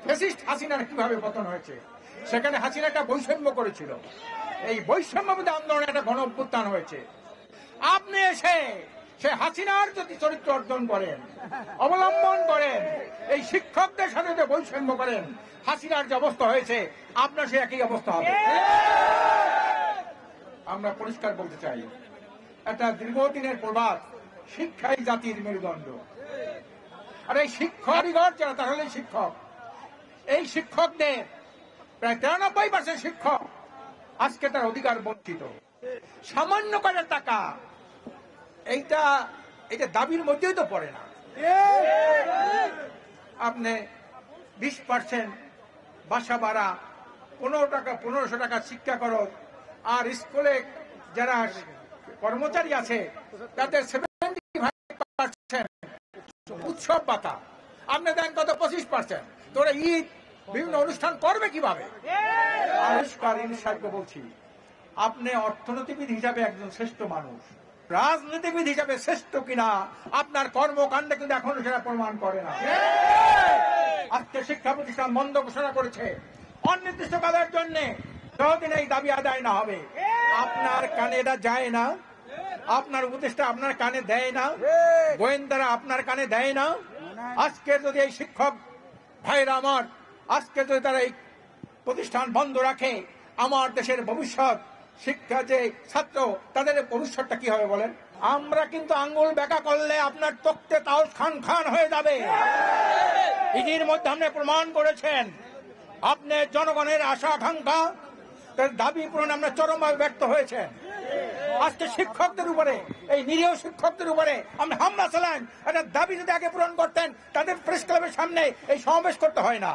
Fascist হাসিনার কিভাবে পতন হয়েছে। সেখানে হাসিনা একটা বৈষম্য করেছিল, এই বৈষম্যবিরোধী আন্দোলনে একটা গণ অভ্যুত্থান হয়েছে। আপনি এসে সে হাসিনার যদি চরিত্র অর্জন করেন, অবলম্বন করেন, এই শিক্ষকদের সাথে যে বৈষম্য করেন, হাসিনার যে অবস্থা হয়েছে আপনার সে একই অবস্থা হবে। আমরা পরিষ্কার বলতে চাই, একটা দীর্ঘদিনের প্রবাদ, শিক্ষাই জাতির মেরুদণ্ড। আর এই শিক্ষারিগর যারা তারা হলেন শিক্ষক। এই শিক্ষকদের প্রায় 93% শিক্ষক আজকে তার অধিকার বঞ্চিত। সামান্য কয়েক টাকা এইটা দাবির মধ্যেই তো পড়ে না। আপনি 20% বাসা ভাড়া, 1500 টাকা শিক্ষা খরচ, আর স্কুলে যারা কর্মচারী আছে তাদের 75% উৎসব ভাতা, আপনি দেন কত 25%। তোরা ঈদ বিভিন্ন অনুষ্ঠান করবে কিভাবে? আবিষ্কার ইনসাইডকে বলছি, আপনি অর্থনীতিবিদ হিসাবে একজন শ্রেষ্ঠ মানুষ, রাজনীতিবিদ হিসাবে শ্রেষ্ঠ কিনা আপনার কর্মকাণ্ডে কিন্তু এখনো সেটা প্রমাণ করে না। আজকে শিক্ষা প্রতিষ্ঠান বন্ধ ঘোষণা করেছে অনির্দিষ্টকালের জন্য, যতদিন এই দাবি আদায় না হবে। আপনার কানে এটা যায় না, আপনার উপদেষ্টা আপনার কানে দেয় না, গোয়েন্দারা আপনার কানে দেয় না। আজকে যদি এই শিক্ষক ভাইরা আমার, আজকে যদি তারা এই প্রতিষ্ঠান বন্ধ রাখে, আমার দেশের ভবিষ্যৎ, শিক্ষা যে ছাত্র তাদের ভবিষ্যৎটা কি হবে বলেন? আমরা কিন্তু আঙ্গুল বেঁকা করলে আপনার তক্তে তাওস খান খান হয়ে যাবে। ইডির মধ্যে আপনি প্রমাণ করেছেন আপনি জনগণের আশা আকাঙ্ক্ষা তার দাবি পূরণে আমরা চরমভাবে ব্যর্থ হয়েছেন। আজকে শিক্ষকদের উপরে, এই নিরীহ শিক্ষকদের উপরে আপনি হামলা চালান। একটা দাবি যদি আগে পূরণ করতেন তাদের প্রেস ক্লাবের সামনে এই সমাবেশ করতে হয় না।